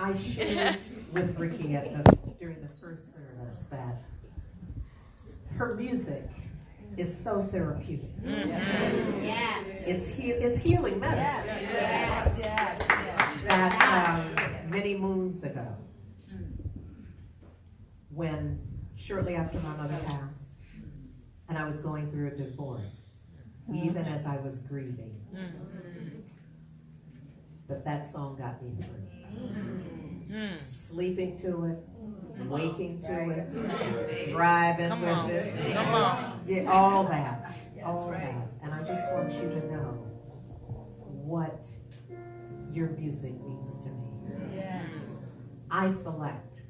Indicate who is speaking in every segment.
Speaker 1: I shared with Rickie during the first service that her music is so therapeutic.
Speaker 2: Mm-hmm. Yeah.
Speaker 1: It's healing medicine.
Speaker 2: Yes.
Speaker 1: That many moons ago, when shortly after my mother passed, and I was going through a divorce, even as I was grieving, but that song got me through. Sleeping to it, waking to it, driving with it.
Speaker 3: Come on.
Speaker 1: Yeah, all that. And I just want you to know what your music means to me.
Speaker 2: Yes.
Speaker 1: I select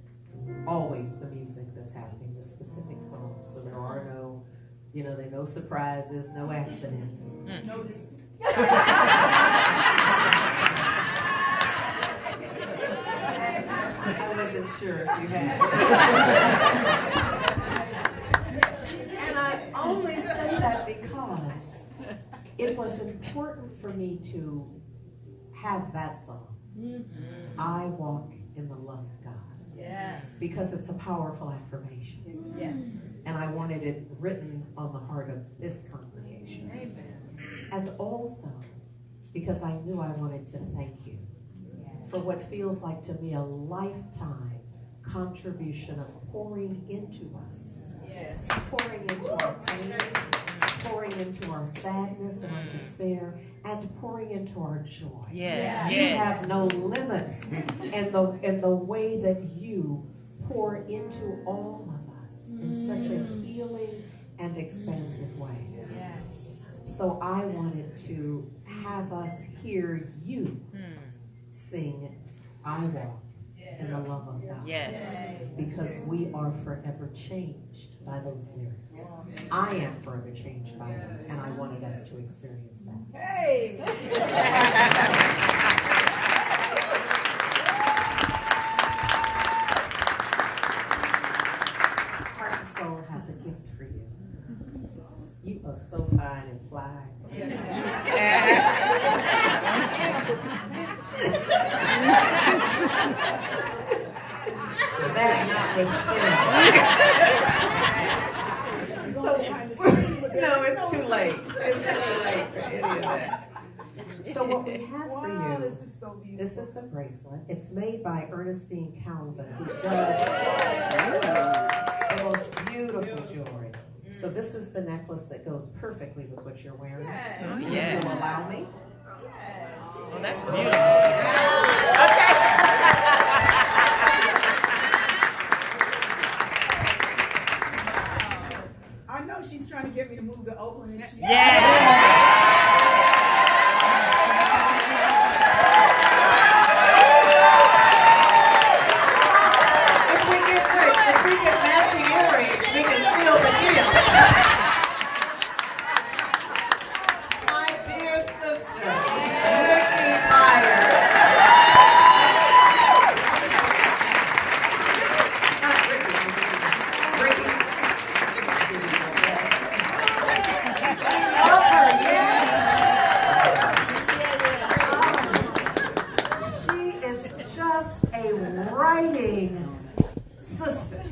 Speaker 1: always the music that's happening, the specific songs, so there are no surprises, no accidents.
Speaker 2: Notice.
Speaker 1: I wasn't sure if you had. And I only say that because it was important for me to have that song. I walk in the love of God.
Speaker 2: Yes.
Speaker 1: Because it's a powerful affirmation.
Speaker 2: Yes.
Speaker 1: And I wanted it written on the heart of this congregation.
Speaker 2: Amen.
Speaker 1: And also because I knew I wanted to thank you for what feels like to me a lifetime contribution of pouring into us.
Speaker 2: Yes.
Speaker 1: Pouring into our pain, pouring into our sadness and our despair, and pouring into our joy.
Speaker 3: Yes.
Speaker 1: You have no limits in the way that you pour into all of us in such a healing and expansive way.
Speaker 2: Yes.
Speaker 1: So I wanted to have us hear you sing, I walk in the love of God.
Speaker 3: Yes.
Speaker 1: Because we are forever changed by those lyrics. I am forever changed by them, and I wanted us to experience that.
Speaker 2: Hey!
Speaker 1: Heart and Soul has a gift for you. You are so fine and fly. That notwithstanding. No, it's too late. It's too late for any of that. So what we have for you,
Speaker 2: this is so beautiful.
Speaker 1: this is a bracelet. It's made by Ernestine Calvin, who does the most beautiful jewelry. So this is the necklace that goes perfectly with what you're wearing.
Speaker 3: Oh,
Speaker 1: If
Speaker 3: yes.
Speaker 1: you'll allow me.
Speaker 3: Oh, that's beautiful. Okay.
Speaker 2: I know she's trying to get me to move to Oakland. And
Speaker 3: Yeah.
Speaker 1: If we get matching earrings, we can seal the deal. My dear sister, Ricky Byars. Not Ricky. Ricky. Love her, yes. She is just a writing sister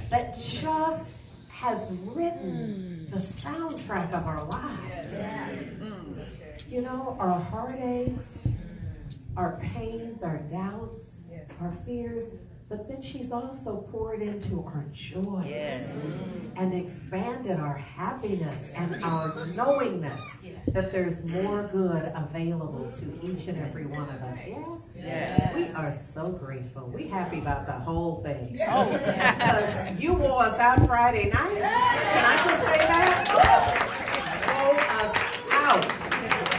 Speaker 1: that just has written the soundtrack of our lives. You know, our heartaches, our pains, our doubts, our fears, but then she's also poured into our joy and expanded our happiness and our knowingness that there's more good available to each and every one of us. Yes? We are so grateful. We happy about the whole thing. Because you wore us out Friday night. Can I just say that? Wore us out.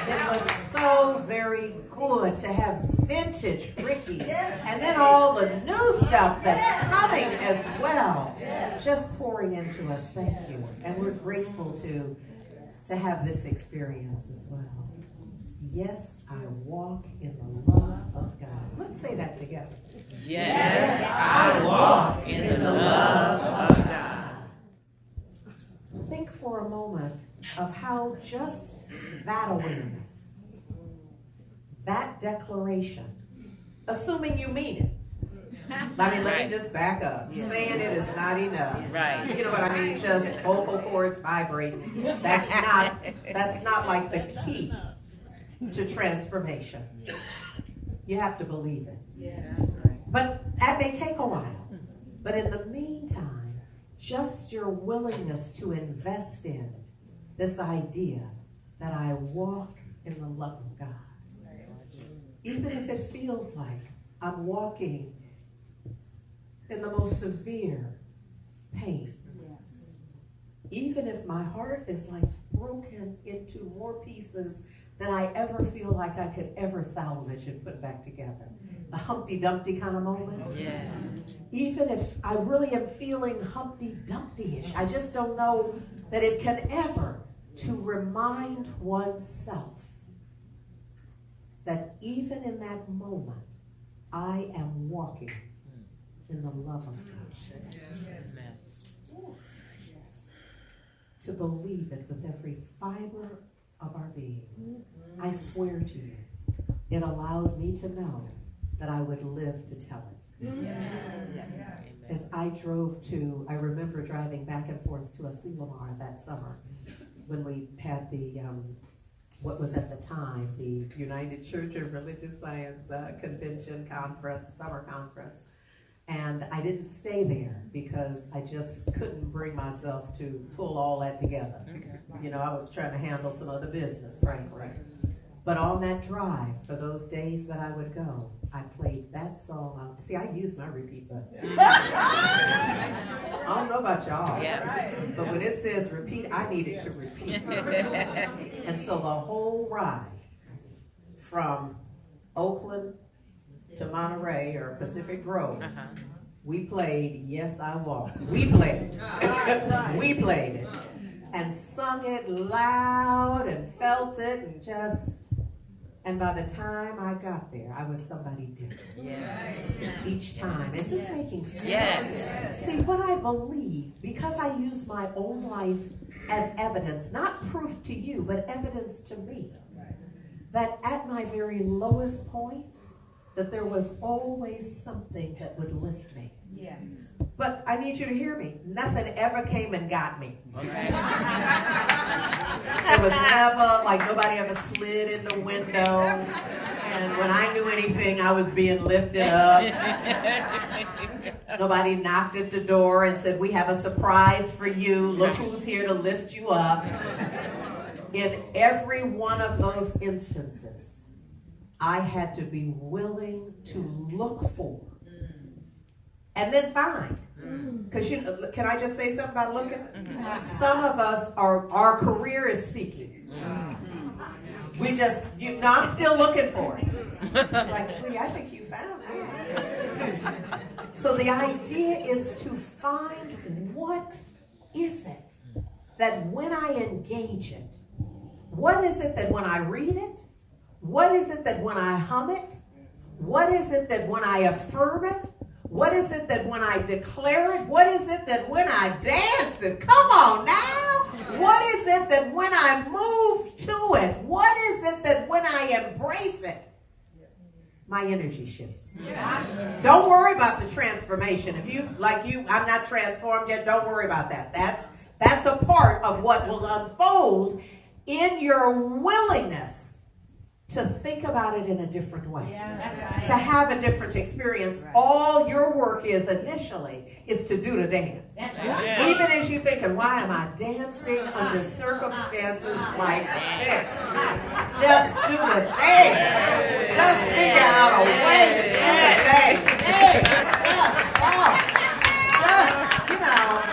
Speaker 1: It was so very good to have vintage Rickie and then all the new stuff that's coming as well. Just pouring into us. Thank you. And we're grateful to have this experience as well. Yes, I walk in the love of God. Let's say that together.
Speaker 3: Yes, I walk in the love of God.
Speaker 1: Think for a moment of how just that awareness, that declaration assuming you mean it. I mean, let me just back up. Saying it is not enough.
Speaker 3: Right.
Speaker 1: You know what I mean? Just vocal cords vibrating. That's not like the key to transformation. You have to believe it.
Speaker 2: Yeah, that's right.
Speaker 1: But that may take a while. But in the meantime, just your willingness to invest in this idea that I walk in the love of God. Even if it feels like I'm walking in the most severe pain. Even if my heart is like broken into more pieces than I ever feel like I could ever salvage and put back together. A Humpty Dumpty kind of moment.
Speaker 3: Yeah.
Speaker 1: Even if I really am feeling Humpty Dumpty-ish, I just don't know that it can ever to remind oneself that even in that moment, I am walking in the love of God. To believe it with every fiber of our being. I swear to you, it allowed me to know that I would live to tell it. As I remember driving back and forth to Asilomar that summer when we had the, what was at the time, the United Church of Religious Science Convention Conference, summer conference. And I didn't stay there because I just couldn't bring myself to pull all that together. You know, I was trying to handle some other business, frankly. But on that drive, for those days that I would go, I played that song. See, I used my repeat button. I don't know about y'all, but when it says repeat, I needed to repeat. And so the whole ride from Oakland to Monterey or Pacific Grove, we played Yes, I Walk. We played it. We played it. And sung it loud and felt it and by the time I got there, I was somebody different. Yes. Each time. Is this making sense?
Speaker 3: Yes.
Speaker 1: See, what I believe, because I use my own life as evidence, not proof to you, but evidence to me, that at my very lowest points, that there was always something that would lift me.
Speaker 2: Yeah.
Speaker 1: But I need you to hear me. Nothing ever came and got me.
Speaker 3: Okay.
Speaker 1: It was never, like nobody ever slid in the window. And when I knew anything, I was being lifted up. Nobody knocked at the door and said, we have a surprise for you. Look who's here to lift you up. In every one of those instances, I had to be willing to look for and then find. Because can I just say something about looking? Some of us our career is seeking. We just, I'm still looking for it. Like, sweetie, I think you found it. So the idea is to find what is it that when I engage it, what is it that when I read it, what is it that when I hum it, what is it that when I affirm it, what is it that when I declare it? What is it that when I dance it? Come on now. What is it that when I move to it? What is it that when I embrace it? My energy shifts. Yeah. Don't worry about the transformation. If I'm not transformed yet, don't worry about that. That's a part of what will unfold in your willingness to think about it in a different way, to have a different experience. All your work is initially is to do the dance. Even as you're thinking, why am I dancing under circumstances like this? Just do the dance. Just figure out a way to do the dance.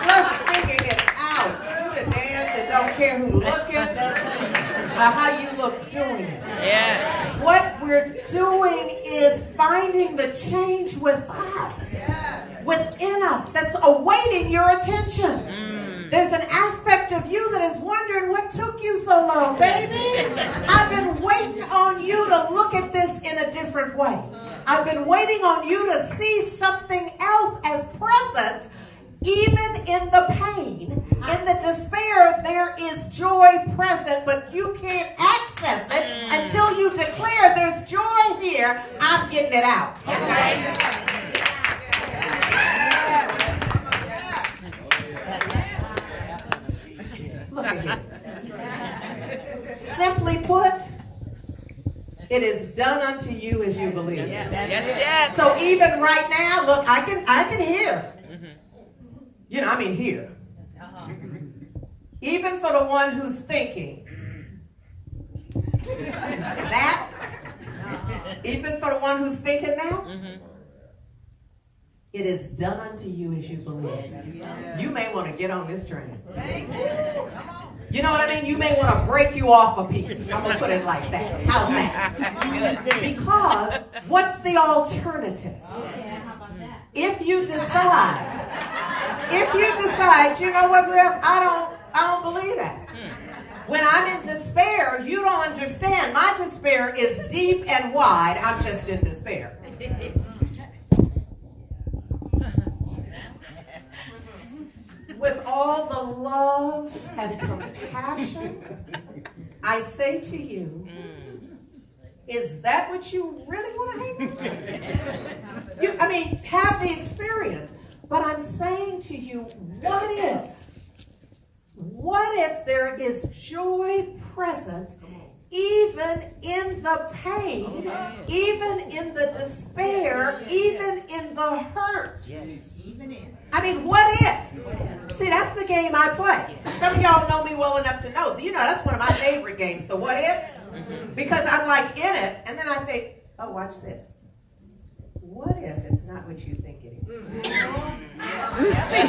Speaker 1: Just figure it out. Do the dance and don't care who's looking. How you look doing it.
Speaker 3: Yeah.
Speaker 1: What we're doing is finding the change with us, within us, that's awaiting your attention. There's an aspect of you that is wondering what took you so long, baby. I've been waiting on you to look at this in a different way. I've been waiting on you to see something else as present. Even in the pain, in the despair, there is joy present, but you can't access it until you declare there's joy here. here, I'm getting it out. Look at here. Simply put, it is done unto you as you believe.
Speaker 3: Yes.
Speaker 1: So even right now, look, I can hear. You know, I mean hear. Even for the one who's thinking that, even for the one who's thinking that, it is done unto you as you believe. You may want to get on this train. You know what I mean? You may want to break you off a piece. I'm going to put it like that. How's that? Because what's the alternative? If you decide, you know what, Rev, I don't believe that. When I'm in despair, you don't understand. My despair is deep and wide. I'm just in despair. With all the love and compassion, I say to you, is that what you really want to hang on? Have the experience. But I'm saying to you, what if there is joy present even in the pain, even in the despair, even in the hurt? I mean, what if? See, that's the game I play. Some of y'all know me well enough to know. You know, that's one of my favorite games, the what if. Because I'm like in it, and then I think, oh, watch this. What if it's not what you think it is? See,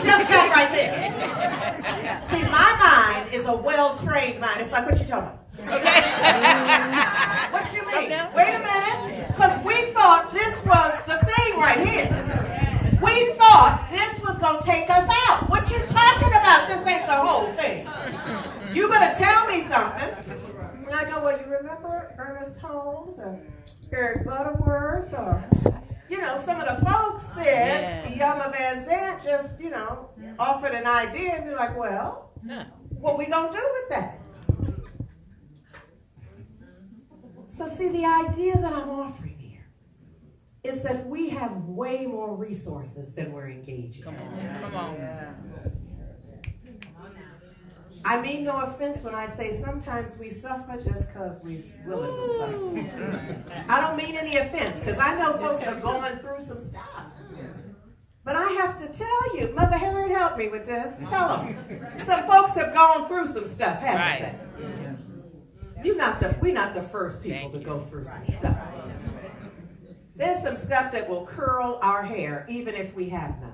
Speaker 1: just that right there. See, my mind is a well-trained mind. It's like, what you talking about? Okay. What you mean? Wait a minute. Because we thought this was the thing right here. We thought this was going to take us out. What you talking about? This ain't the whole thing. You better tell me something. And I go, well, you remember Ernest Holmes or Eric Butterworth or, you know, some of the folks said Yama Van Zandt just, you know, offered an idea and you're like, well, what we going to do with that? So see, the idea that I'm offering here is that we have way more resources than we're engaging. Come on. I mean no offense when I say sometimes we suffer just because we're willing to suffer. I don't mean any offense because I know folks are going through some stuff. But I have to tell you, Mother Harriet helped me with this. Tell them. Some folks have gone through some stuff, haven't they? We're not the first people to go through some stuff. There's some stuff that will curl our hair, even if we have none.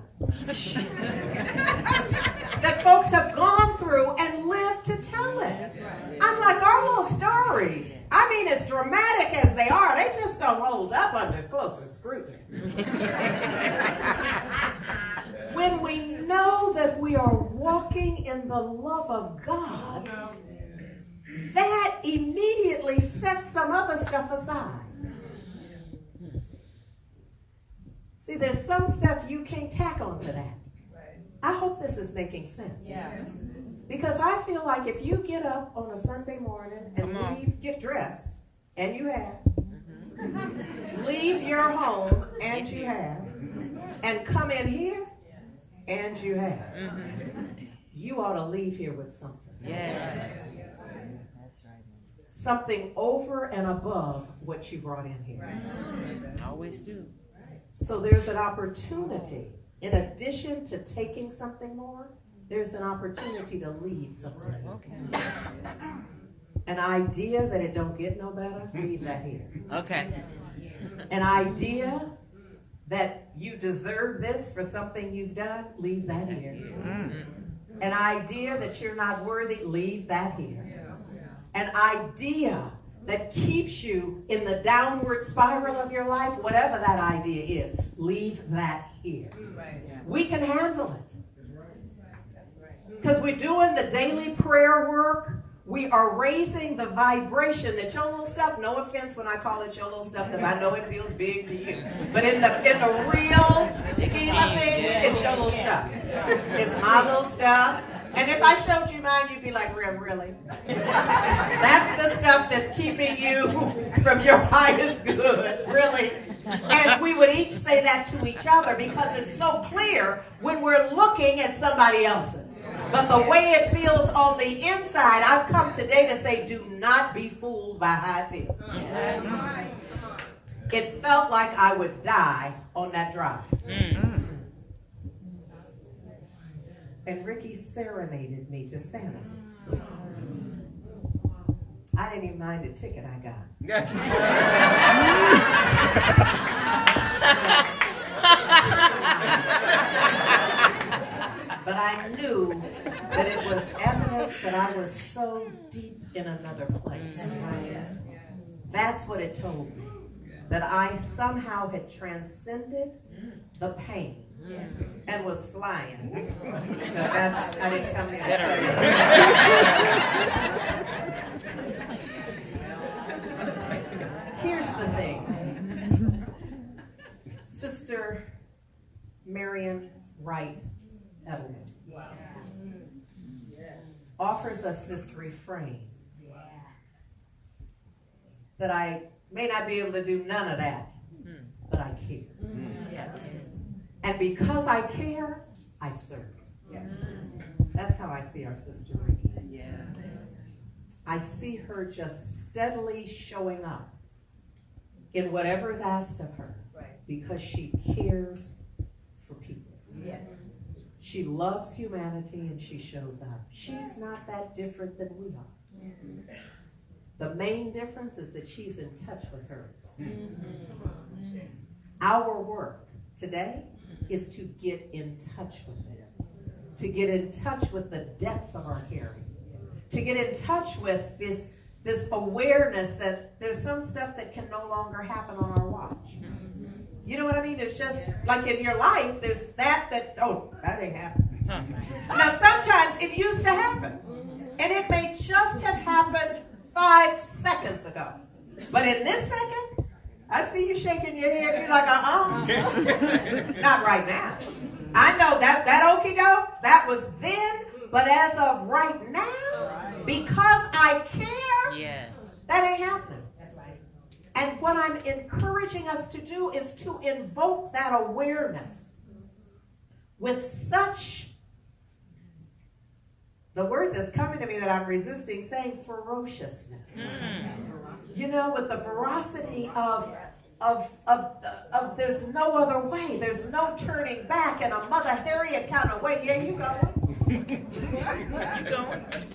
Speaker 1: That folks have gone through and lived to tell it. I'm like, our little stories, I mean, as dramatic as they are, they just don't hold up under closer scrutiny. When we know that we are walking in the love of God, that immediately sets some other stuff aside. See, there's some stuff you can't tack onto that. I hope this is making sense. Because I feel like if you get up on a Sunday morning and get dressed, and you have, leave your home, and you have, and come in here, and you have, you ought to leave here with something. Something over and above what you brought in here.
Speaker 3: Always do.
Speaker 1: So there's an opportunity. In addition to taking something more, there's an opportunity to leave something. An idea that it don't get no better, leave that here. An idea that you deserve this for something you've done, leave that here. An idea that you're not worthy, leave that here. An idea that keeps you in the downward spiral of your life, whatever that idea is, leave that here. We can handle it. Because we're doing the daily prayer work. We are raising the vibration that your little stuff, no offense when I call it your little stuff, because I know it feels big to you. But in the real scheme of things, it's your little stuff. It's my little stuff. And if I showed you mine, you'd be like, really? That's the stuff that's keeping you from your highest good, really? And we would each say that to each other because it's so clear when we're looking at somebody else's. But the way it feels on the inside, I've come today to say, do not be fooled by how it feels. It felt like I would die on that drive. And Ricky serenaded me to sanity. I didn't even mind the ticket I got. But I knew that it was evidence that I was so deep in another place. That's what it told me. That I somehow had transcended the pain and was flying. I didn't come here. Here's the thing. Sister Marion Wright Edelman offers us this refrain that I may not be able to do none of that, but I care. And because I care, I serve. That's how I see our sister Rickie. I see her just steadily showing up in whatever is asked of her because she cares for people. She loves humanity and she shows up. She's not that different than we are. The main difference is that she's in touch with hers. Our work today is to get in touch with it, to get in touch with the depth of our caring, to get in touch with this awareness that there's some stuff that can no longer happen on our watch. You know what I mean? It's just like in your life, there's that ain't happening. Now, sometimes it used to happen, and it may just have happened 5 seconds ago. But in this second, I see you shaking your head. You're like, not right now. I know that okie-doke, that was then, but as of right now, because I care, that ain't happening. And what I'm encouraging us to do is to invoke that awareness with such, the word that's coming to me that I'm resisting saying, ferociousness. You know, with the ferocity of there's no other way. There's no turning back in a Mother Harriet kind of way. Yeah, you go.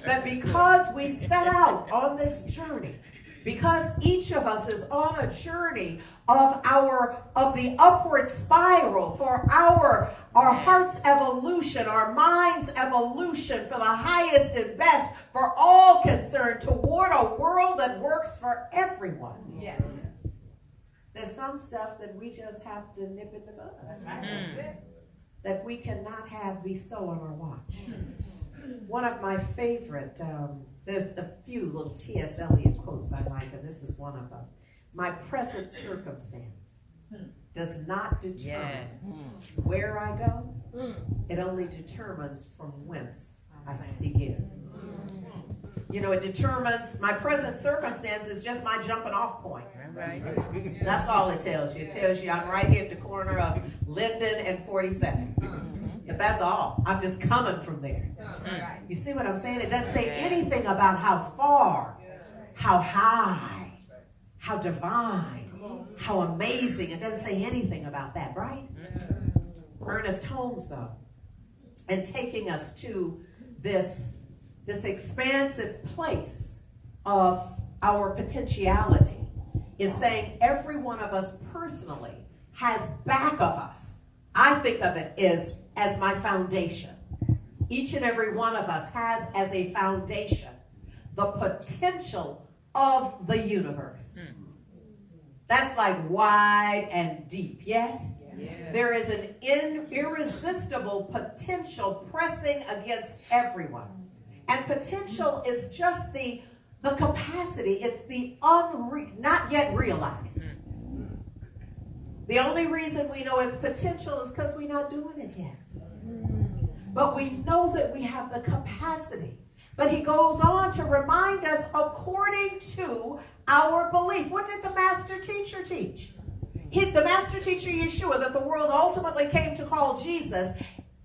Speaker 1: That because we set out on this journey, because each of us is on a journey of the upward spiral for our heart's evolution, our mind's evolution for the highest and best for all concerned toward a world that works for everyone. Yes. There's some stuff that we just have to nip in the bud. That's right. That we cannot have be so on our watch. One of my favorite, there's a few little T.S. Eliot quotes I like, and this is one of them. My present circumstance does not determine where I go. It only determines from whence I begin. You know, it determines, my present circumstance is just my jumping off point. Right. That's all it tells you. It tells you I'm right here at the corner of Linden and 42nd. But that's all. I'm just coming from there. You see what I'm saying? It doesn't say anything about how far, how high, how divine, how amazing. It doesn't say anything about that, right? Ernest Holmes, though, and taking us to this expansive place of our potentiality is saying every one of us personally has back of us. I think of it as my foundation. Each and every one of us has as a foundation the potential of the universe. That's like wide and deep, yes? There is an irresistible potential pressing against everyone. And potential is just the capacity. It's the not yet realized. The only reason we know it's potential is because we're not doing it yet. but we know that we have the capacity. But he goes on to remind us according to our belief. What did the master teacher teach? The master teacher Yeshua, that the world ultimately came to call Jesus,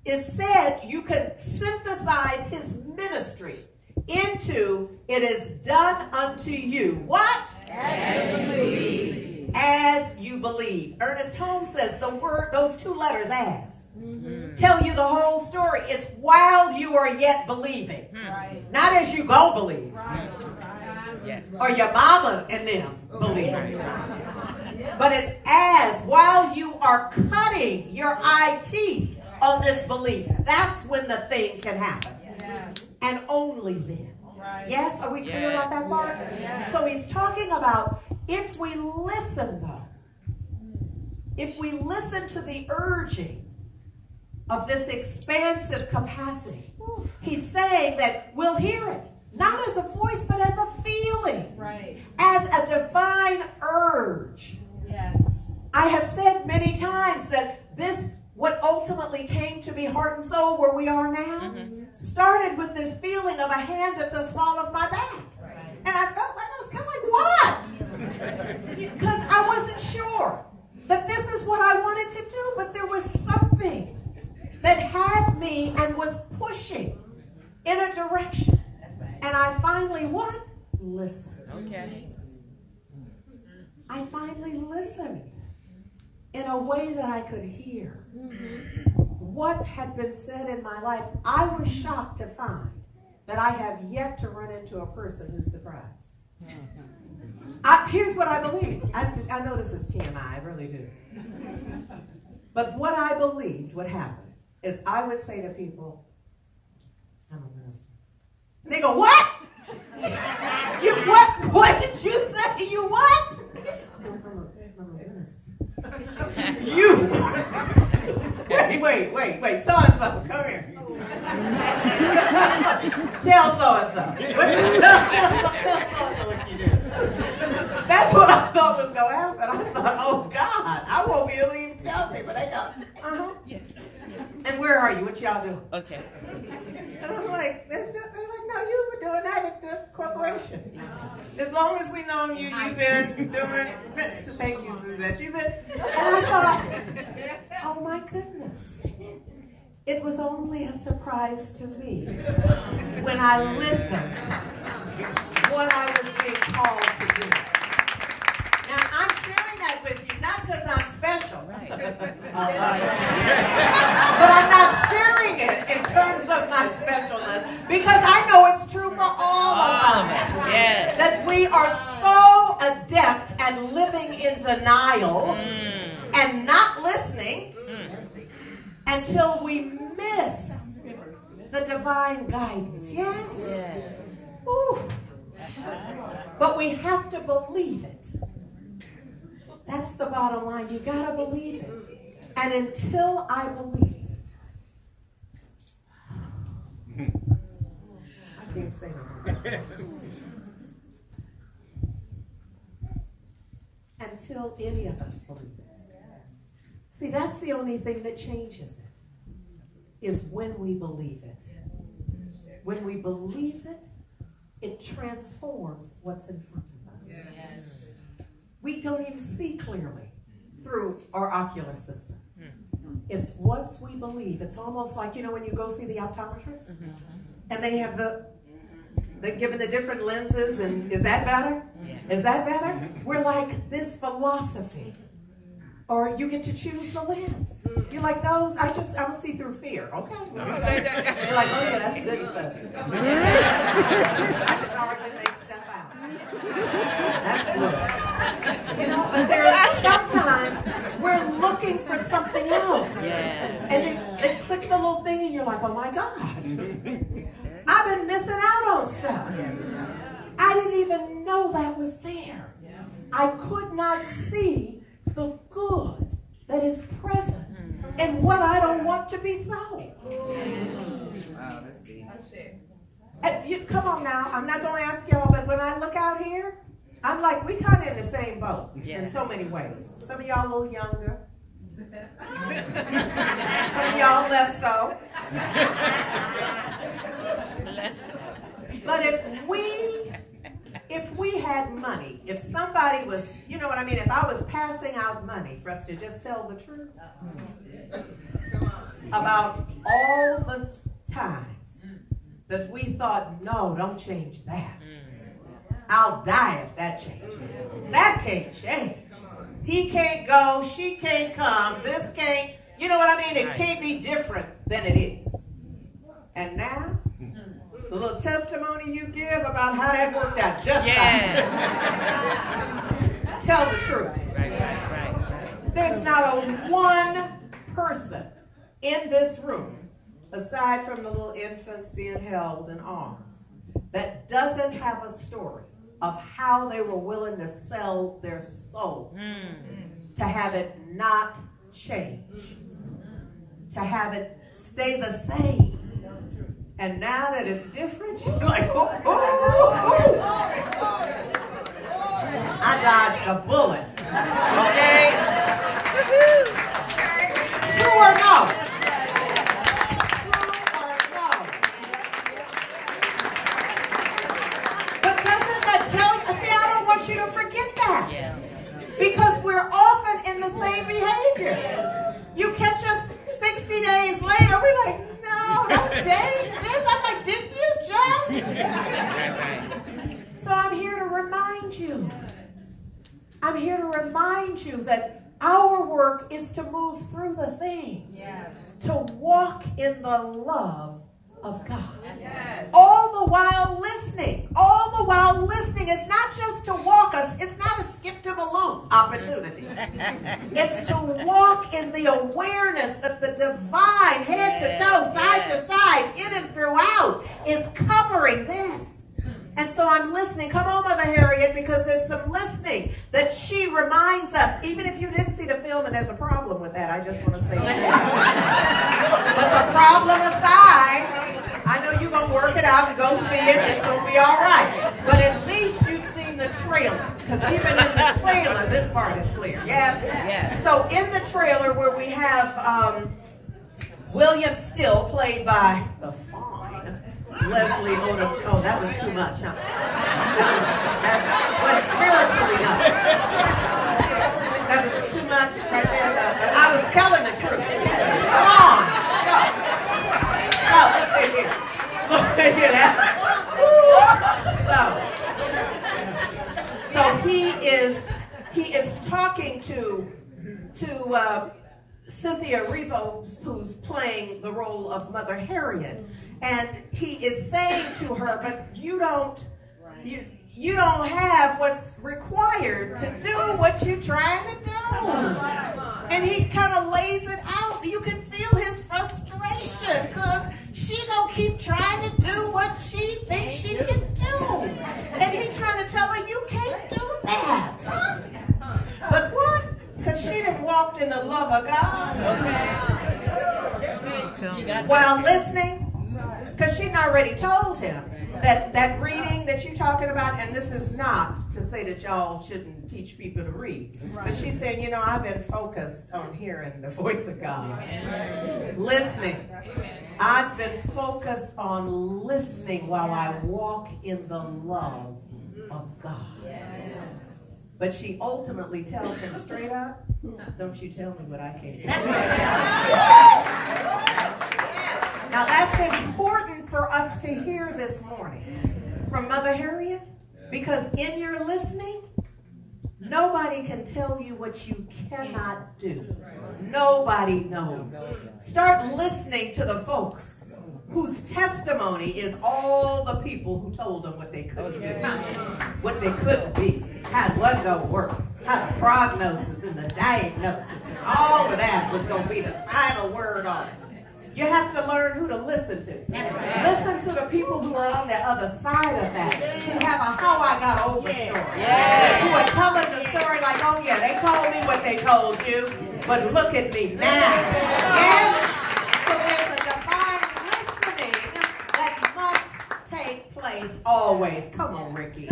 Speaker 1: is said you can synthesize his ministry into "it is done unto you." What?
Speaker 3: As you believe.
Speaker 1: As you believe. Ernest Holmes says the word, those two letters, as, tell you the whole story. It's while you are yet believing.
Speaker 2: Right.
Speaker 1: Not as you go believe.
Speaker 2: Right.
Speaker 3: Yeah.
Speaker 1: Or your mama and them believe. But it's as, while you are cutting your eye teeth on this belief. That's when the thing can happen.
Speaker 2: Yes.
Speaker 1: And only then.
Speaker 2: Right.
Speaker 1: Yes? Are we clear about that part?
Speaker 2: Yes.
Speaker 1: So he's talking about if we listen, though, if we listen to the urging of this expansive capacity, he's saying that we'll hear it, not as a voice, but as a feeling,
Speaker 2: Right.
Speaker 1: as a divine urge.
Speaker 2: Yes.
Speaker 1: I have said many times that this, what ultimately came to be Heart and Soul, where we are now, started with this feeling of a hand at the small of my back. And I felt like I was kind of like, what? Because I wasn't sure that this is what I wanted to do, but there was something that had me and was pushing in a direction. And I finally, what? Listened.
Speaker 3: Okay.
Speaker 1: I finally listened in a way that I could hear what had been said in my life. I was shocked to find that I have yet to run into a person who's surprised. Here's what I believe. I know this is TMI, I really do. But what I believed would happen is I would say to people, I'm a minister. And they go, what? You what? What did you say? You what? I'm a minister. You. Wait. So-and-so, come here. Tell so-and-so. So-and-so what you do. That's what I thought was going to happen. I thought, oh God, I won't be able to even tell people. They go,
Speaker 3: Yeah.
Speaker 1: And where are you? What y'all doing?
Speaker 3: Okay.
Speaker 1: And I'm like, they're like, no, you were doing that at the corporation. As long as we know you, you've been doing, thank you, Suzette, you've been, and I thought, oh my goodness. It was only a surprise to me when I listened what I was being called to do. Now, I'm sharing that with you, not because I'm special.
Speaker 3: Right.
Speaker 1: But I'm not sharing it in terms of my specialness because I know it's true for all of us.
Speaker 3: Yes.
Speaker 1: That we are so adept at living in denial and not listening until we miss the divine guidance. Yes?
Speaker 3: Yes.
Speaker 1: Ooh. But we have to believe it. That's the bottom line. You got to believe it. And until I believe it, I can't say no. Until any of us believe it. See, that's the only thing that changes it, is when we believe it. When we believe it, it transforms what's in front of us.
Speaker 2: Yes.
Speaker 1: We don't even see clearly through our ocular system. It's once we believe. It's almost like, when you go see the optometrist and they have they're given the different lenses, and is that better?
Speaker 3: Yeah.
Speaker 1: Is that better? We're like this philosophy. Or you get to choose the lens. You're like, those, I don't see through fear. Okay. You're like, oh yeah, that's good assessment. I can hardly make stuff out. That's good. But there's sometimes we're looking for something else.
Speaker 3: Yeah.
Speaker 1: And they click the little thing and you're like, oh my God. I've been missing out on stuff. I didn't even know that was there. I could not see the good that is present in what I don't want to be so.
Speaker 3: Wow, that's deep.
Speaker 1: Come on now, I'm not going to ask y'all, but when I look out here, I'm like, we kind of in the same boat in so many ways. Some of y'all a little younger, Some of y'all less so. But if we had money, if somebody was, you know what I mean, if I was passing out money for us to just tell the truth about all the times that we thought, no, don't change that. I'll die if that changes. That can't change. He can't go, she can't come, this can't, you know what I mean? It can't be different than it is. And now, the little testimony you give about how that worked out just fine. Tell the truth.
Speaker 3: Right.
Speaker 1: There's not a one person in this room, aside from the little infants being held in arms, that doesn't have a story of how they were willing to sell their soul to have it not change, to have it stay the same. And now that it's different, you're like, oh. I dodged a bullet. Okay? True or no? True or no? But doesn't that tell you? See, I don't want you to forget that.
Speaker 3: Yeah.
Speaker 1: Because we're often in the same behavior. You catch us 60 days later, we're like, no, don't change this. I'm like, didn't you just? So I'm here to remind you. I'm here to remind you that our work is to move through the thing. Yes. To walk in the love of God. Yes. All the while listening. All the while listening. It's not just to walk us. It's not a skip to the loop opportunity. It's to walk in the awareness that the divine, head to toe, side to side, in and throughout, is covering this. And so I'm listening. Come on, Mother Harriet, because there's some listening that she reminds us. Even if you didn't see the film and there's a problem with that, I just want to say that. But the problem aside, I know you're going to work it out and go see it. It's going to be all right. But at least you've seen the trailer. Because even in the trailer, this part is clear. Yes? Yes. So in the trailer where we have William Still, played by the fine Leslie Odom. Oh, that was too much, huh? That's what spiritually not. That was too much right there. But I was telling the truth. Come on. So, look at here. So he is talking to Cynthia Erivo, who's playing the role of Mother Harriet, and he is saying to her, but you don't have what's required to do what you're trying to do. And he kind of lays it out. You can feel his frustration because she gonna keep trying to do what she thinks she can do. And he's trying to tell her, you can't do that. But what? Because she done walked in the love of God. While listening. Because she'd already told him that reading that you're talking about, and this is not to say that y'all shouldn't teach people to read, but she's saying, I've been focused on hearing the voice of God. Listening. I've been focused on listening while I walk in the love of God. But she ultimately tells him straight up, don't you tell me what I can't do. Now that's important for us to hear this morning from Mother Harriet, because in your listening, nobody can tell you what you cannot do. Nobody knows. Start listening to the folks whose testimony is all the people who told them what they couldn't do, what they couldn't be, how it wasn't going to work, how the prognosis and the diagnosis and all of that was going to be the final word on it. You have to learn who to listen to. Listen to the people who are on the other side of that, who have a how I got over story. Who are telling the story like, oh yeah, they told me what they told you, but look at me now. Yes? So there's a divine listening that must take place always. Come on, Ricky.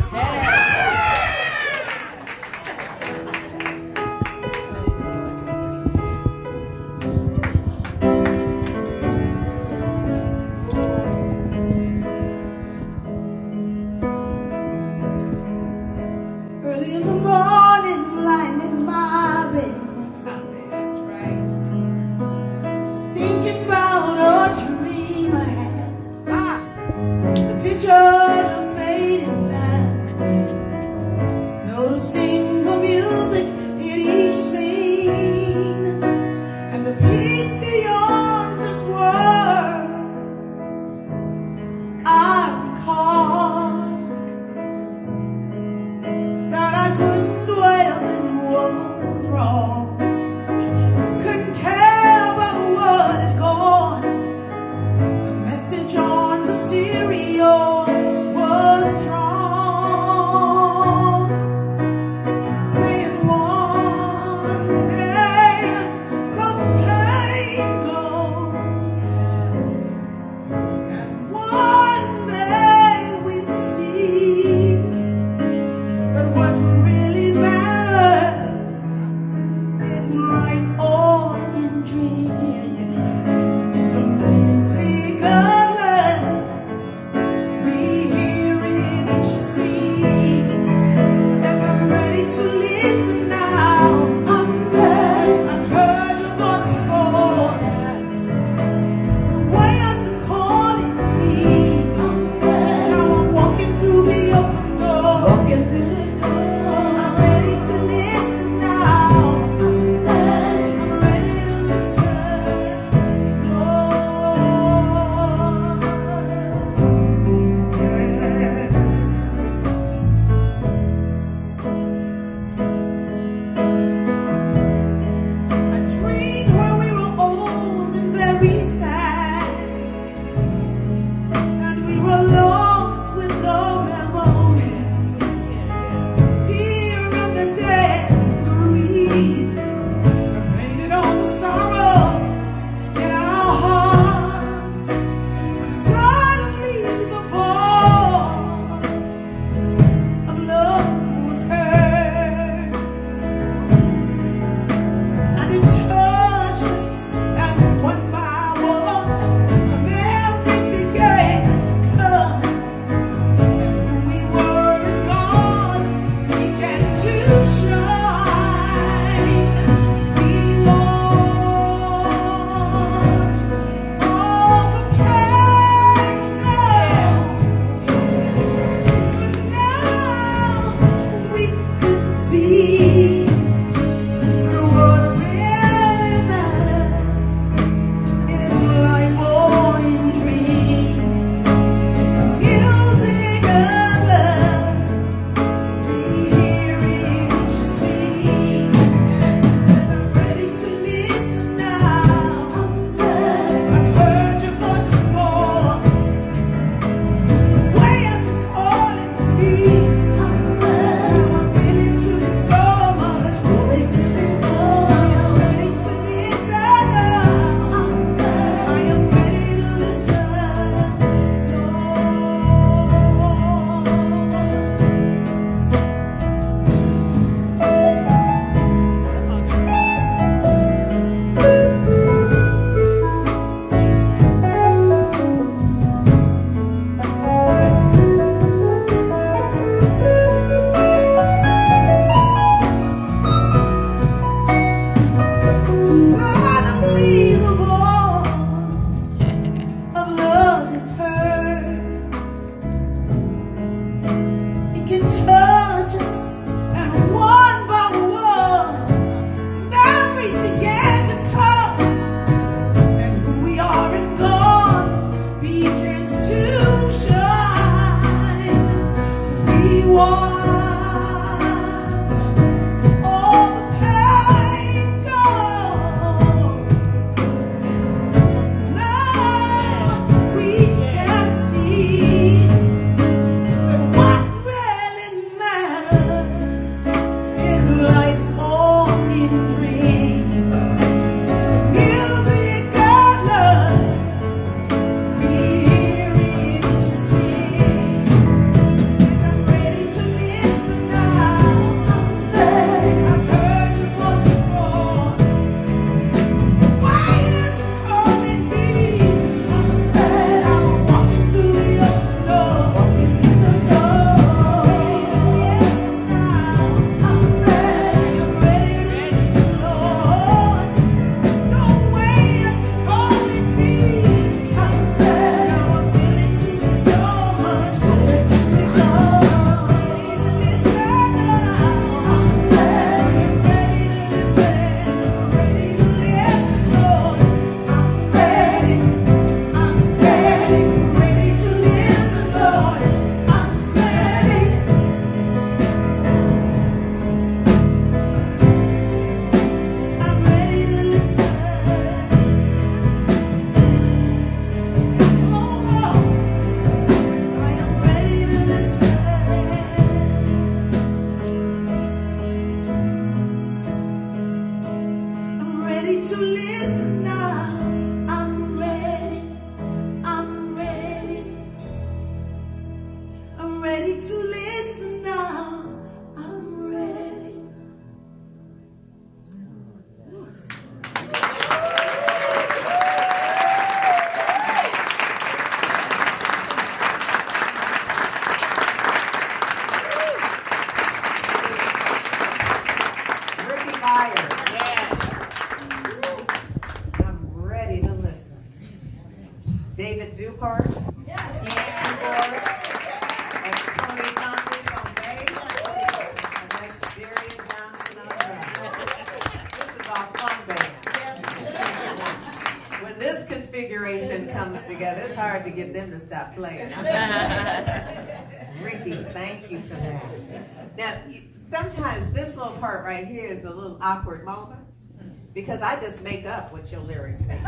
Speaker 1: Byars. I'm ready to listen. David Dupart. Keyboard. That's Tony Tompkins on bass. And that's Darian Johnson on drums. This is our fun band. When this configuration comes together, it's hard to get them to stop playing. Ricky, thank you for that. Now, sometimes this little part right here is a little awkward moment because I just make up what your lyrics mean. and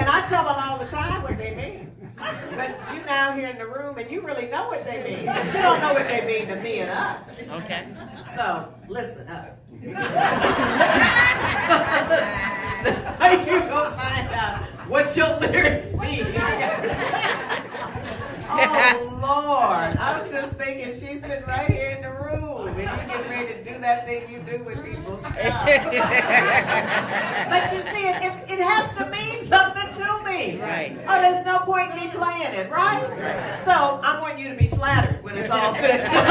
Speaker 1: I tell them all the time what they mean. But you now here in the room and you really know what they mean. But you don't know what they mean to me and us.
Speaker 3: Okay.
Speaker 1: So, listen up. You go find out what your lyrics mean. Oh, Lord. I was just thinking she's sitting right here in the room and you get ready to do that thing you do with people's stuff. But you see, it has to mean something to me.
Speaker 3: Right.
Speaker 1: Oh, there's no point in me playing it, right? So I want you to be flattered when it's all said and done.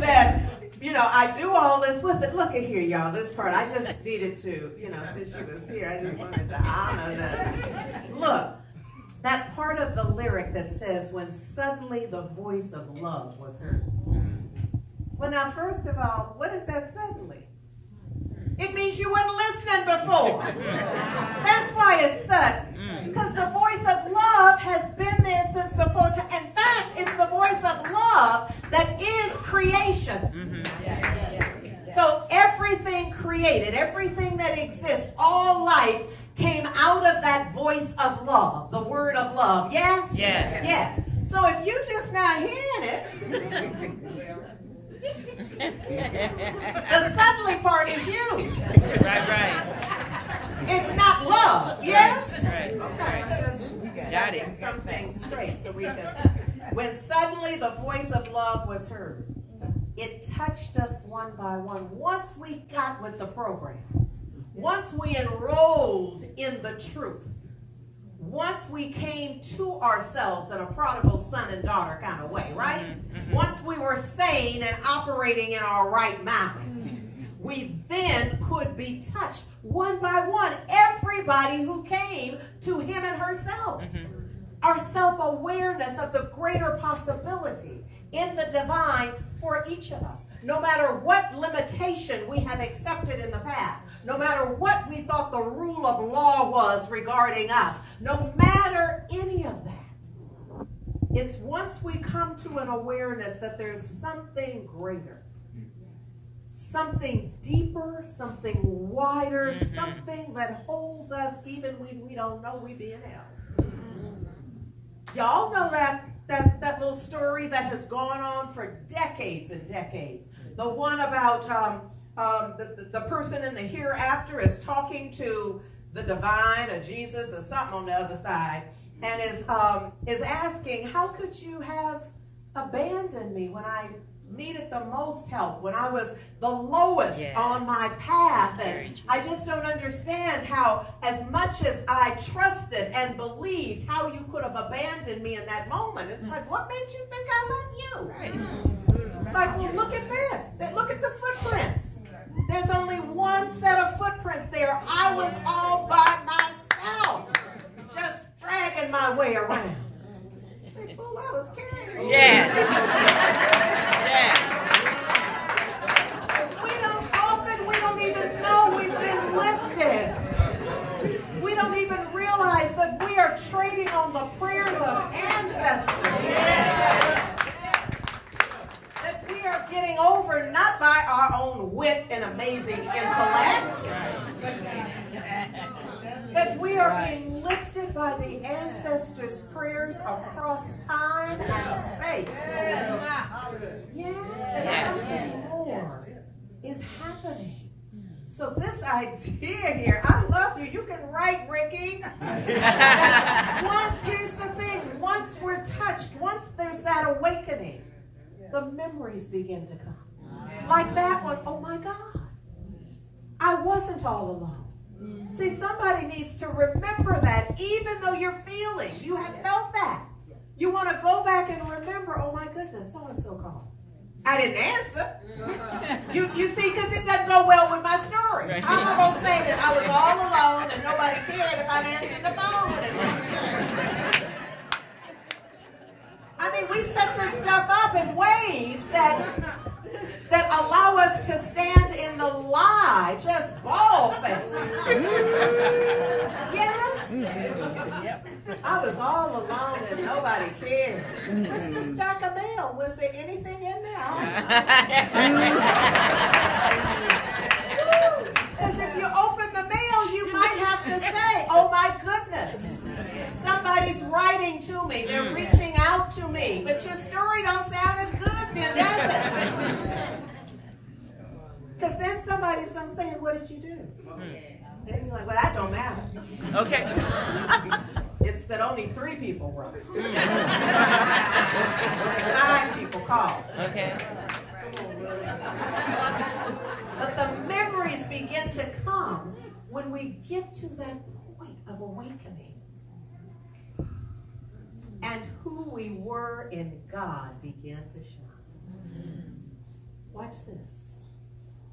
Speaker 1: That, you know, I do all this with it. Look at here, y'all. This part, I just needed to, you know, since she was here, I just wanted to honor that. Look. That part of the lyric that says, when suddenly the voice of love was heard. Well, now, first of all, what is that suddenly? It means you weren't listening before. That's why it's sudden. Because the voice of love has been there since before. In fact, it's the voice of love that is creation. So everything created, everything that exists, all life, came out of that voice of love, the word of love. Yes?
Speaker 3: Yes.
Speaker 1: Yes. So if you just not hearing it, the suddenly part is you.
Speaker 3: Right.
Speaker 1: It's not love. Yes?
Speaker 3: Right.
Speaker 1: Okay. Just
Speaker 3: Got it.
Speaker 1: get something straight so we can. When suddenly the voice of love was heard, it touched us one by one. Once we got with the program. Once we enrolled in the truth, once we came to ourselves in a prodigal son and daughter kind of way, right? Once we were sane and operating in our right mind, we then could be touched one by one. Everybody who came to him and herself. Our self-awareness of the greater possibility in the divine for each of us. No matter what limitation we have accepted in the past, no matter what we thought the rule of law was regarding us, no matter any of that, it's once we come to an awareness that there's something greater, something deeper, something wider, something that holds us even when we don't know we're being held. Y'all know that little story that has gone on for decades and decades. The one about the person in the hereafter is talking to the divine or Jesus or something on the other side and is asking, how could you have abandoned me when I needed the most help, when I was the lowest on my path? And I just don't understand how, as much as I trusted and believed, how you could have abandoned me in that moment. It's like, what made you think I left you?
Speaker 3: Right.
Speaker 1: It's like, well, look at this. Look at the footprints. There's only one set of footprints there. I was all by myself, just dragging my way around. Say, fool, I was carrying you.
Speaker 3: Yes.
Speaker 1: We don't even know we've been lifted. We don't even realize that we are trading on the prayers of ancestors. That we are getting over not by our own wit and amazing intellect, that we are being lifted by the ancestors' prayers across time and space. And something more is happening. So this idea here, I love you. You can write, Ricky. Here's the thing. Once we're touched, once there's that awakening, the memories begin to come. Like that one. Oh my God. I wasn't all alone. See, somebody needs to remember that even though you're feeling, you have felt that. You want to go back and remember, oh my goodness, so-and-so called. I didn't answer. You see, because it doesn't go well with my story. How am I going to say that I was all alone and nobody cared if I'm answering the phone with it? I mean, we set this stuff up in ways that allow us to stand in the lie, just bald-faced. Yes? I was all alone and nobody cared. What's the stack of mail? Was there anything in there? Because if you open the mail, you might have to say, oh my goodness, somebody's writing to me. They're reaching out to me. But your story don't sound as good then, does it? Because then somebody's going to say, what did you do? And you're like, well, that don't matter.
Speaker 3: Okay.
Speaker 1: It's that only 3 people wrote. 9 people called.
Speaker 3: Okay.
Speaker 1: But the memories begin to come when we get to that point of awakening. And who we were in God began to shine. Watch this.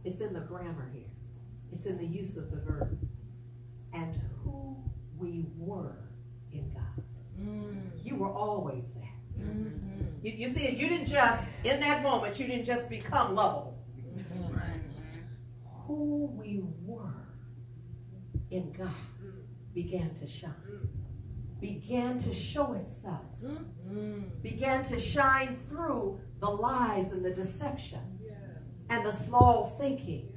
Speaker 1: It's in the grammar here. It's in the use of the verb. And who we were in God. You were always that. You see it, you didn't just, in that moment, you didn't just become lovable. Who we were in God began to shine. Began to show itself. Began to shine through the lies and the deception and the small thinking.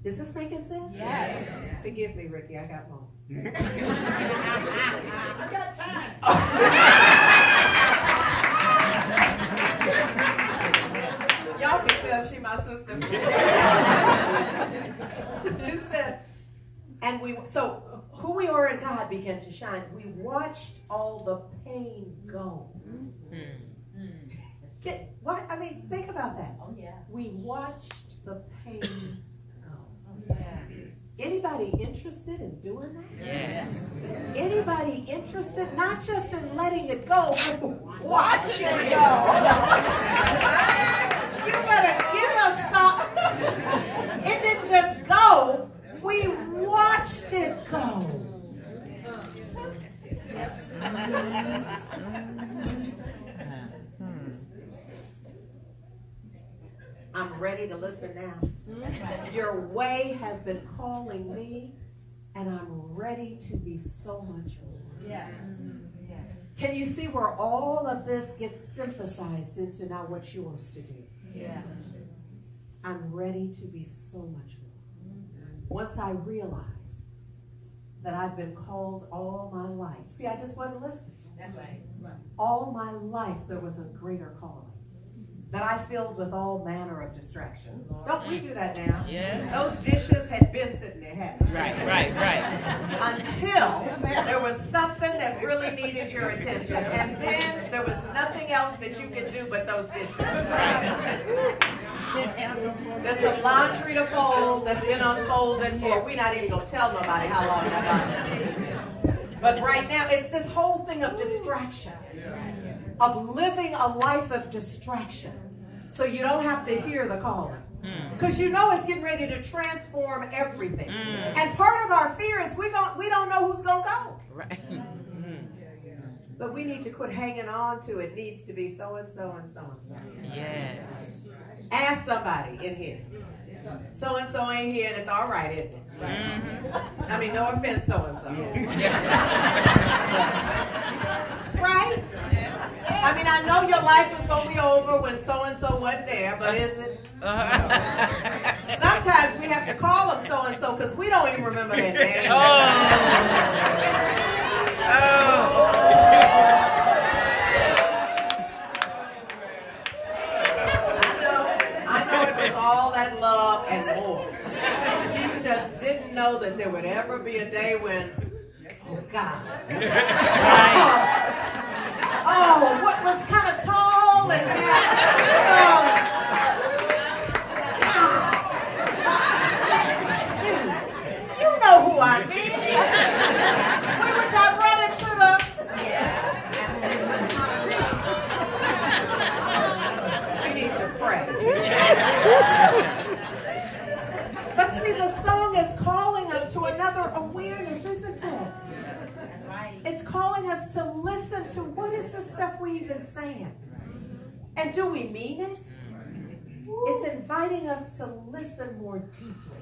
Speaker 1: Is this making sense?
Speaker 2: Yes.
Speaker 1: Forgive me, Ricky, I got one.
Speaker 2: I got time.
Speaker 1: Y'all can tell she my sister. She said, and so who we are in God began to shine. We watched all the pain go. Think about that.
Speaker 2: Oh, yeah.
Speaker 1: We watched the pain go. Anybody interested in doing that?
Speaker 3: Yes.
Speaker 1: Anybody interested, not just in letting it go, but watching it go? You better give us something. It didn't just go, we watched it go. I'm ready to listen now. Your way has been calling me, and I'm ready to be so much more.
Speaker 2: Yes.
Speaker 1: Can you see where all of this gets synthesized into now what's yours to do?
Speaker 2: Yes.
Speaker 1: I'm ready to be so much more. Once I realize that I've been called all my life. See, I just wasn't listening.
Speaker 2: That's right.
Speaker 1: All my life there was a greater calling that I filled with all manner of distraction. Don't we do that now?
Speaker 3: Yes.
Speaker 1: Those dishes had been sitting there, hadn't they?
Speaker 3: Right.
Speaker 1: Until there was something that really needed your attention. And then there was nothing else that you could do but those dishes. There's some laundry to fold that's been unfolded for, we're not even going to tell nobody how long that is. But right now, it's this whole thing of distraction. Of living a life of distraction. So you don't have to hear the calling. Because you know it's getting ready to transform everything. And part of our fear is we don't know who's going to go.
Speaker 3: Right.
Speaker 1: But we need to quit hanging on to it. Needs to be so and so and so and so.
Speaker 3: Yes.
Speaker 1: Ask somebody in here. So and so ain't here and it's all right, isn't it? I mean, no offense, so and so. Right? I mean, I know your life is going to be over when so and so wasn't there, but is it? Sometimes we have to call them so and so because we don't even remember their name. I know it was all that love and more. You just didn't know that there would ever be a day when, oh God. Oh, what was kind of tall and you know who I mean. We were just running to the. We need to pray. But see, the song is calling us to another awareness, isn't it? It's calling us to listen to what is the stuff we even saying. And do we mean it? It's inviting us to listen more deeply.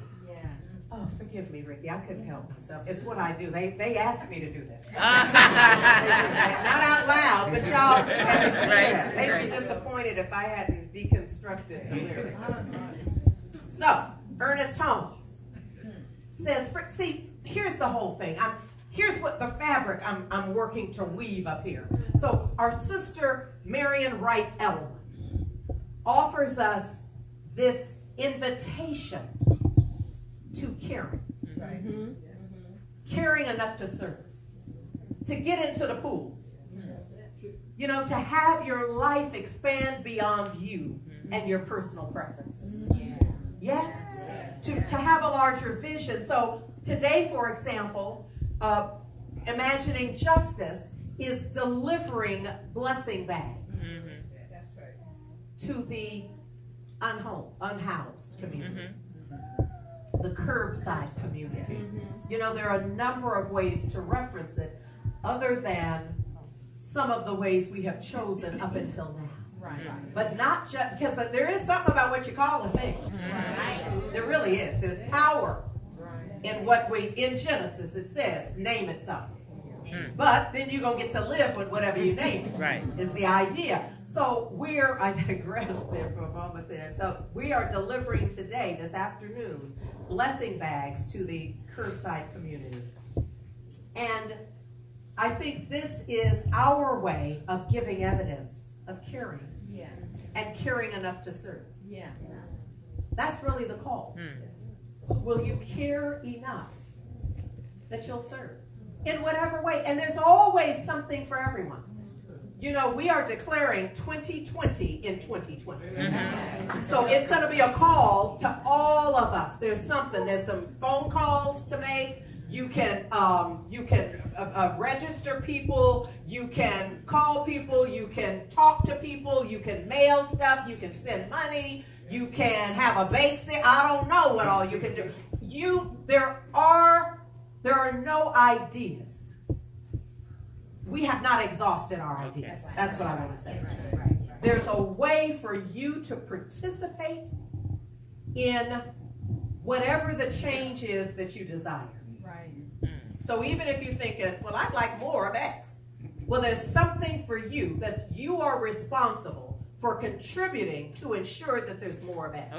Speaker 1: Oh, forgive me, Ricky. I couldn't help myself. It's what I do. They asked me to do this. Not out loud, but y'all. They'd be disappointed if I hadn't deconstructed the lyrics. So, Ernest Holmes says, see, here's the whole thing. Here's what the fabric I'm working to weave up here. So, our sister Marian Wright Ellman offers us this invitation to caring. Mm-hmm. Caring enough to serve. To get into the pool. You know, to have your life expand beyond you and your personal preferences. Yes? To have a larger vision. So today, for example, Imagining Justice is delivering blessing bags to the unhoused community. The curbside community. You know, there are a number of ways to reference it other than some of the ways we have chosen up until now. Right. But not just, because there is something about what you call a thing. There really is. There's power in what in Genesis it says, name it something. But then you're going to get to live with whatever you name it. Right. Is the idea. So I digress there for a moment there. So we are delivering today, this afternoon, blessing bags to the curbside community. And I think this is our way of giving evidence of caring. And caring enough to serve. That's really the call. Will you care enough that you'll serve? In whatever way. And there's always something for everyone. You know, we are declaring 2020 in 2020. So it's going to be a call to all of us. There's some phone calls to make. You can register people. You can call people. You can talk to people. You can mail stuff. You can send money. You can have a bake sale. I don't know what all you can do. There are no ideas. We have not exhausted our ideas. That's what I want to say. There's a way for you to participate in whatever the change is that you desire. So even if you're thinking, well, I'd like more of X. Well, there's something for you that you are responsible for contributing to ensure that there's more of X.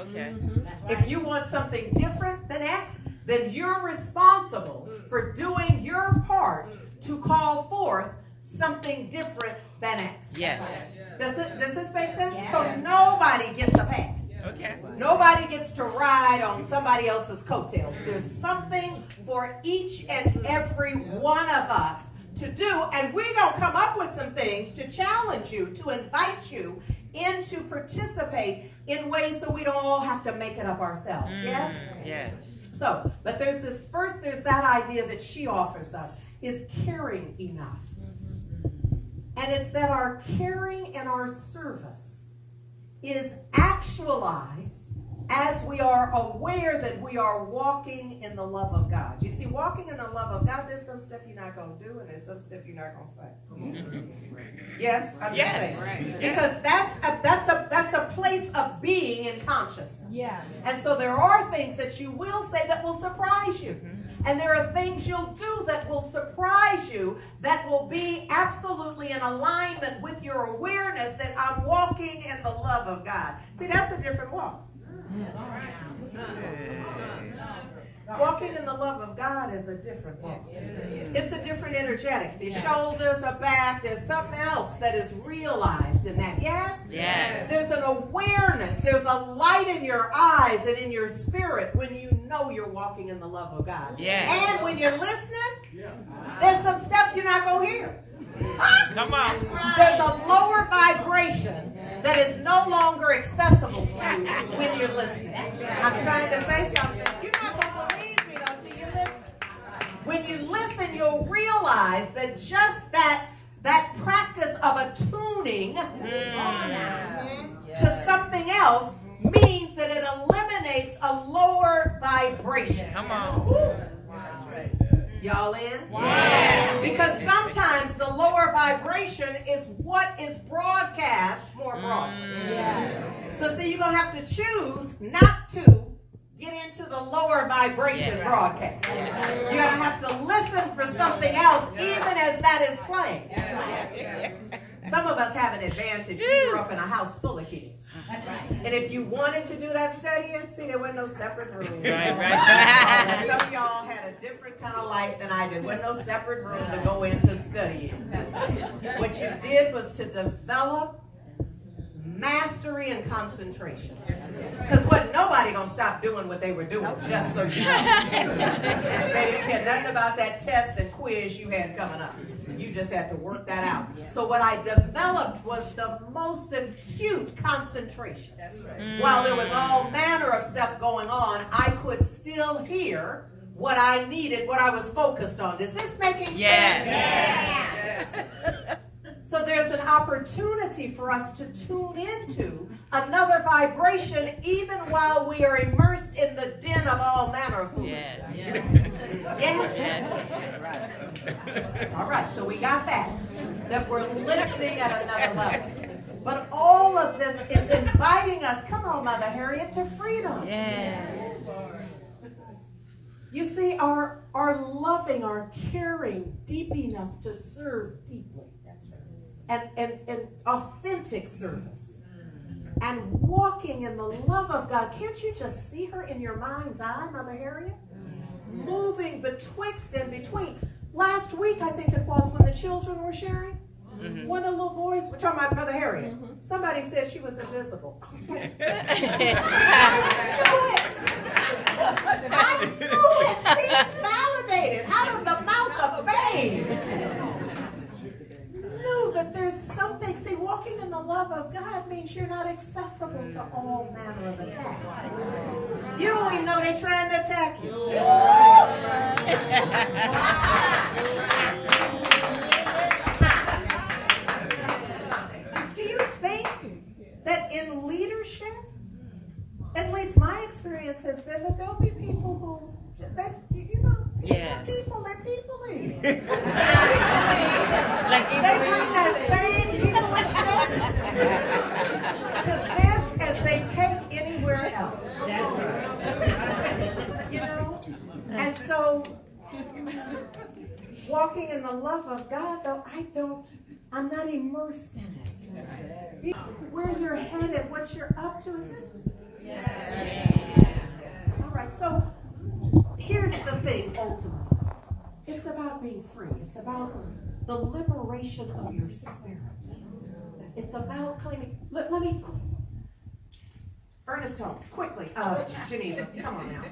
Speaker 1: If you want something different than X, then you're responsible for doing your part to call forth something different than X. Does this make sense? So nobody gets a pass. Nobody gets to ride on somebody else's coattails. There's something for each and every one of us to do, and we don't come up with some things to challenge you, to invite you in to participate in ways so we don't all have to make it up ourselves. Yes? So, but there's that idea that she offers us, is caring enough. And it's that our caring and our service is actualized as we are aware that we are walking in the love of God. You see, walking in the love of God, there's some stuff you're not going to do, and there's some stuff you're not going to say. Yes, I'm just saying. Because that's a place of being in consciousness. And so there are things that you will say that will surprise you. And there are things you'll do that will surprise you, that will be absolutely in alignment with your awareness that I'm walking in the love of God. See, that's a different walk. Walking in the love of God is a different walk. It's a different energetic. The shoulders are back. There's something else that is realized in that. Yes? There's an awareness. There's a light in your eyes and in your spirit when you know you're walking in the love of God. And when you're listening, there's some stuff you're not going to hear.
Speaker 3: Come on.
Speaker 1: There's a lower vibration that is no longer accessible to you when you're listening. I'm trying to say something. You're not going to believe me until you listen. When you listen, you'll realize that just that practice of attuning to something else means means that it eliminates a lower vibration.
Speaker 3: Come on.
Speaker 2: That's right.
Speaker 1: Y'all in?
Speaker 3: Yeah.
Speaker 1: Because sometimes the lower vibration is what is broadcast more broadly. So see, you're going to have to choose not to get into the lower vibration broadcast. You're going to have to listen for something else even as that is playing. Some of us have an advantage. We grew up in a house full of kids. And if you wanted to do that studying, see, there wasn't no separate room.
Speaker 3: Right.
Speaker 1: Some of y'all had a different kind of life than I did. There wasn't no separate room to go into studying. What you did was to develop mastery and concentration. Because nobody gonna stop doing what they were doing just so you know. They didn't care nothing about that test and quiz you had coming up. You just had to work that out. So what I developed was the most acute concentration.
Speaker 2: That's right.
Speaker 1: While there was all manner of stuff going on, I could still hear what I needed, what I was focused on. Is this making sense?
Speaker 3: Yes.
Speaker 1: So there's an opportunity for us to tune into another vibration even while we are immersed in the den of all manner of food.
Speaker 3: Yes.
Speaker 1: Yes? All right, so we got that we're listening at another level. But all of this is inviting us, come on, Mother Harriet, to freedom.
Speaker 3: Yes.
Speaker 1: You see, our loving, our caring deep enough to serve deeply. And authentic service. And walking in the love of God. Can't you just see her in your mind's eye, Mother Harriet? Moving betwixt and between. Last week, I think it was, when the children were sharing, one of the little boys, we're talking about Mother Harriet. Somebody said she was invisible. I knew it! I knew it! See, it's validated out of the mouth of babes. Knew that there's something. See, walking in the love of God means you're not accessible to all manner of attack. You don't even know they're trying to attack you. Do you think that in leadership, at least my experience has been that there'll be people who, they're people-y. They bring that same peopleishness to this as they take anywhere else. You know? And so, walking in the love of God, though, I'm not immersed in it. Where you're headed, what you're up to, is this? All right, so here's the thing, ultimately. It's about being free. It's about the liberation of your spirit. It's about claiming. Let me. Ernest Holmes, quickly. Geneva, come on now.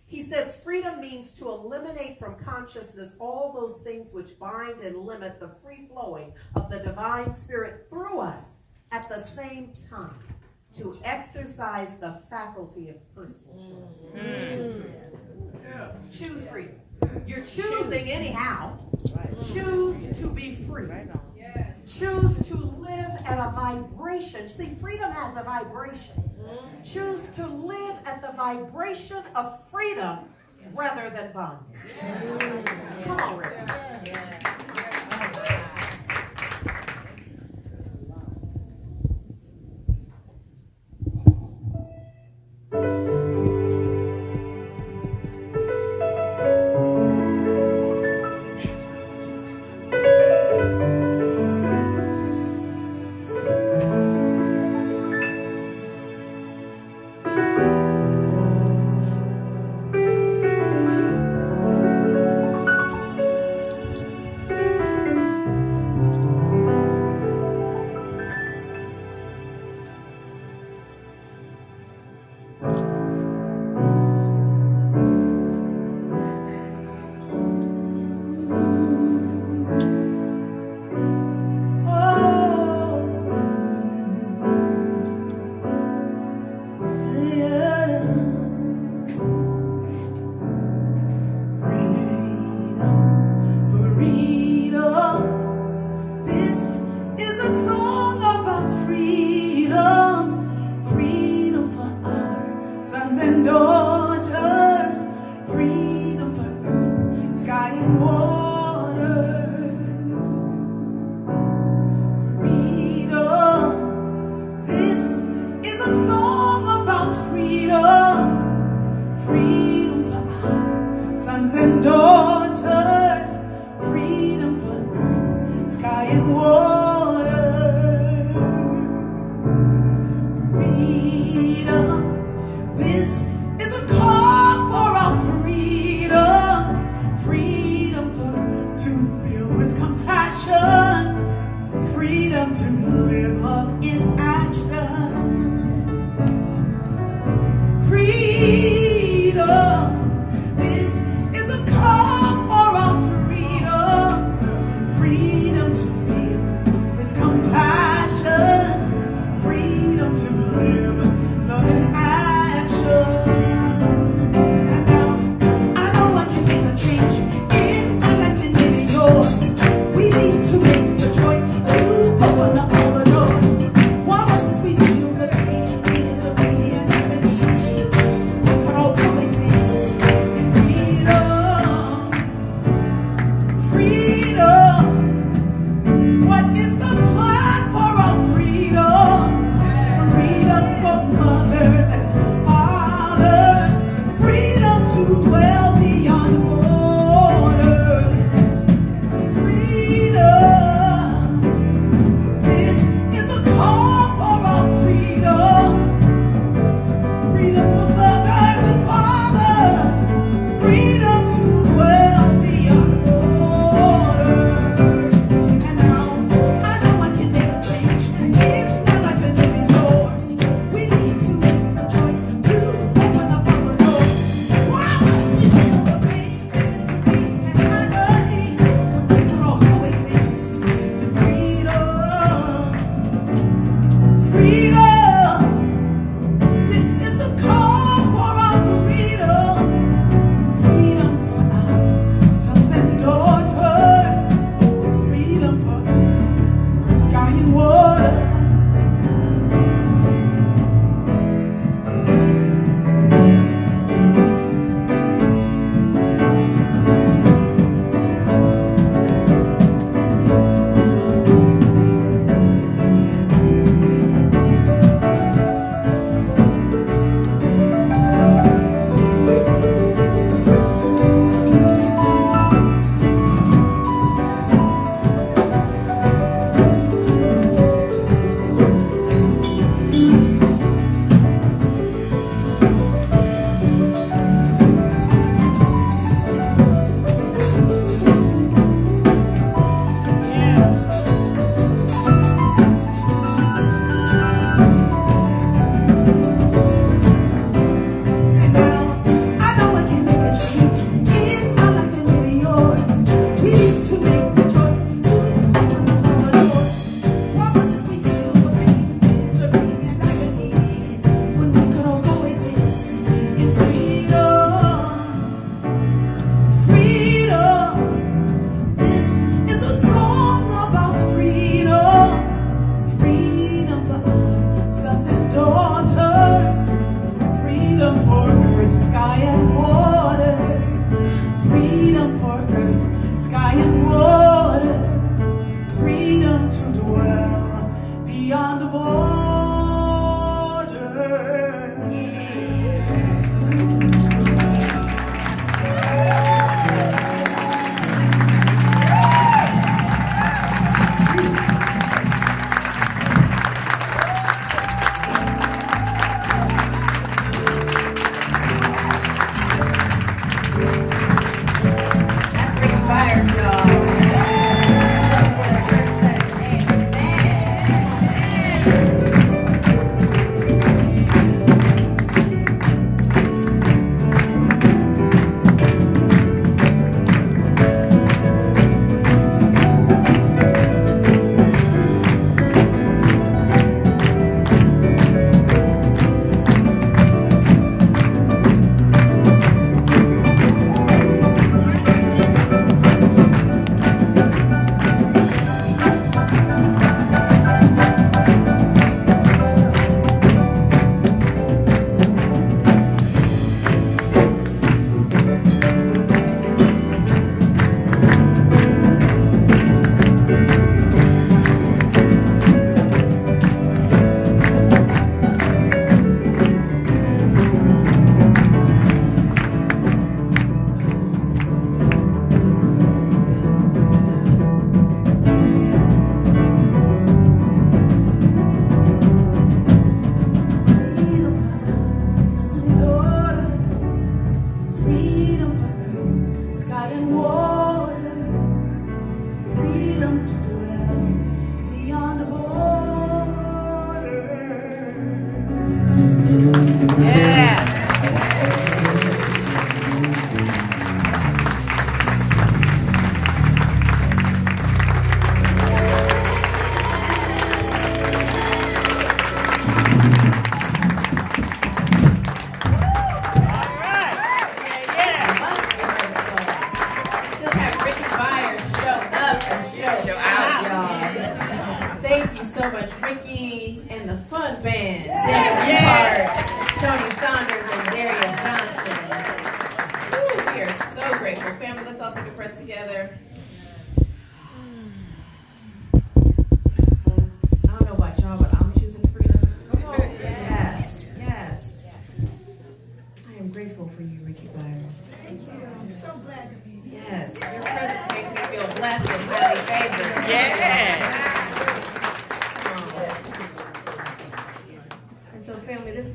Speaker 1: He says freedom means to eliminate from consciousness all those things which bind and limit the free flowing of the divine spirit through us at the same time. To exercise the faculty of personal choice. Choose freedom. You're choosing anyhow. Choose to be free. Choose to live at a vibration. See, freedom has a vibration. Choose to live at the vibration of freedom rather than bondage. Come on, Ricky.
Speaker 2: freedom for our sons and daughters, freedom for earth, sky and water, freedom. This is a call for our freedom, freedom to feel with compassion, freedom to live love in action, freedom.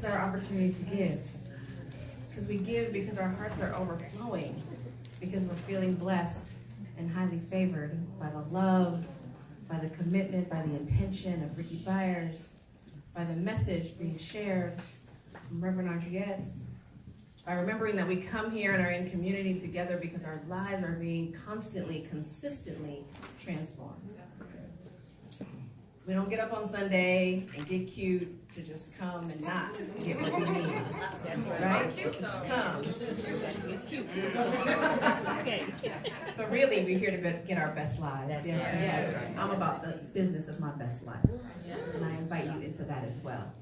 Speaker 4: our opportunity to give. Because we give because our hearts are overflowing, because we're feeling blessed and highly favored by the love, by the commitment, by the intention of Ricky Byars, by the message being shared from Reverend Andriette, by remembering that we come here and are in community together because our lives are being constantly, consistently transformed. We don't get up on Sunday and get cute to just come and not get what we need. Right? Just come. But really, we're here to get our best lives. Yes. I'm about the business of my best life. And I invite you into that as well.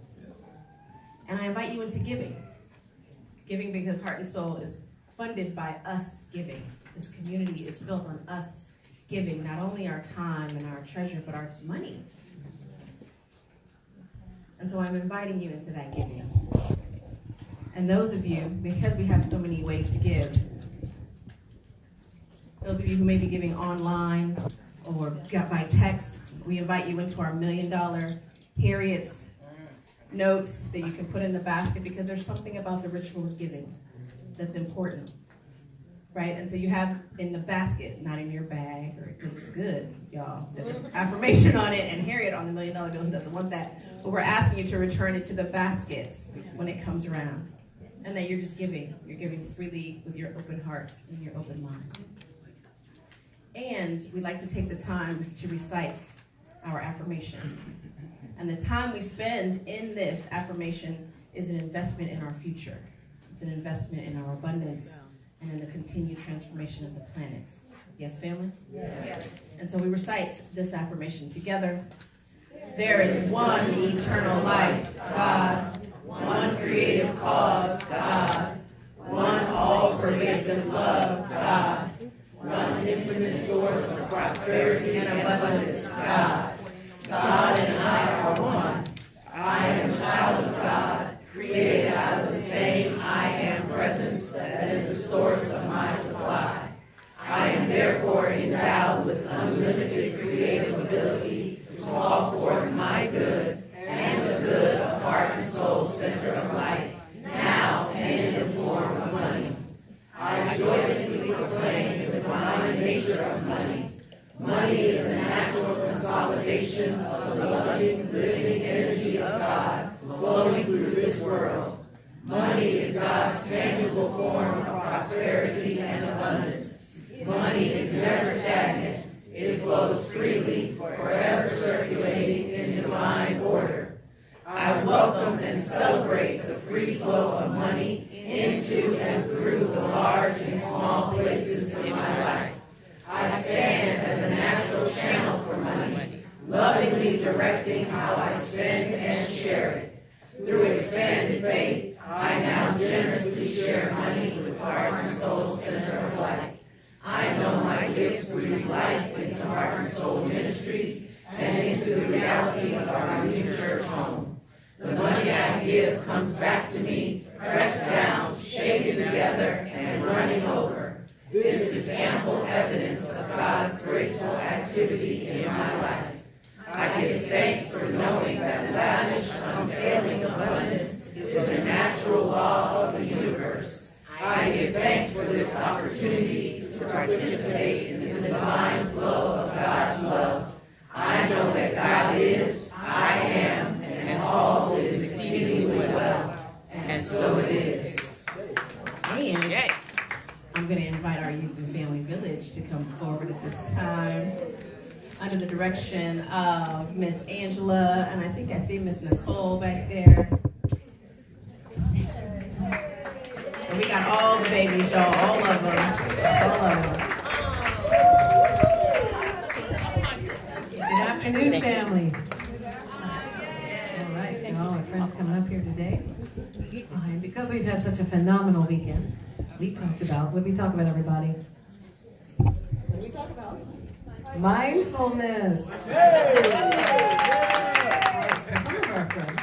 Speaker 4: And I invite you into giving. Giving because Heart and Soul is funded by us giving. This community is built on us giving not only our time and our treasure, but our money. And so I'm inviting you into that giving. And those of you, because we have so many ways to give, those of you who may be giving online or got by text, we invite you into our $1 million Harriet's notes that you can put in the basket, because there's something about the ritual of giving that's important, right? And so you have in the basket, not in your bag, or because it's good, y'all. There's an affirmation on it, and Harriet on the $1 million bill, who doesn't want that. But we're asking you to return it to the basket when it comes around, and that you're just giving. You're giving freely with your open heart and your open mind. And we like to take the time to recite our affirmation. And the time we spend in this affirmation is an investment in our future. It's an investment in our abundance and in the continued transformation of the planet. Yes, family? Yes. And so we recite this affirmation together. There is one eternal life, God, one creative cause, God, one all-pervasive love, God, one infinite source of prosperity and abundance, God. God and I are one. I am a child of God, created out of the same I am presence that is the source of my supply. I am therefore endowed with unlimited creative ability to call forth my good and the good of Heart and Soul Center of Light, now and in the form of money. I joyously proclaim the divine nature of money. Money is a natural consolidation of the loving, living energy of God flowing through this world. Money is God's tangible form of prosperity and abundance. Money is never stagnant. It flows freely, forever circulating in divine order. I welcome and celebrate the free flow of money into and through the large and small places in my life. I stand as a natural channel for money, lovingly directing how I spend and share it. Through expanded faith, I now generously share money with Heart and Soul Center of Light. I know my gifts breathe life into Heart and Soul Ministries and into the reality of our new church home. The money I give comes back to me, pressed down, shaken together, and running over. This is ample evidence of God's graceful activity in my life. I give thanks for knowing that lavish, unfailing abundance is a natural law of the universe. I give thanks for this opportunity to participate in the divine flow of God's love. I know that God is, I am, and all is exceedingly well. And so it is. And I'm going to invite our Youth and Family Village to come forward at this time under the direction of Miss Angela, and I think I see Miss Nicole back there. And we got all the babies, y'all, all of them. Good afternoon, family. All right, all our friends coming up here today. And because we've had such a phenomenal weekend, we talked about, what did we talk about, everybody? What did we talk about? Mindfulness. So some of our friends,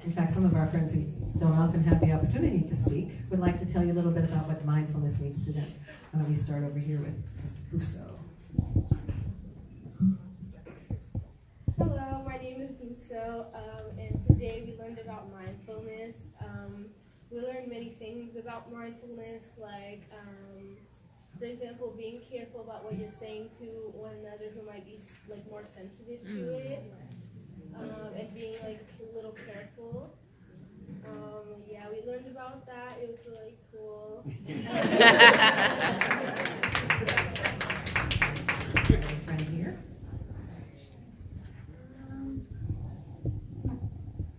Speaker 4: in fact, some of our friends who don't often have the opportunity to speak, would like to tell you a little bit about what mindfulness means to them. Why don't we start over here with Ms. Busso.
Speaker 5: Hello, my name is Busso. And today we learned about mindfulness. We learned many things about mindfulness, like, for example, being careful about what you're saying to one another who might be like more sensitive to it, and being like a little careful. Yeah, we learned about that. It was really cool.
Speaker 4: Right here.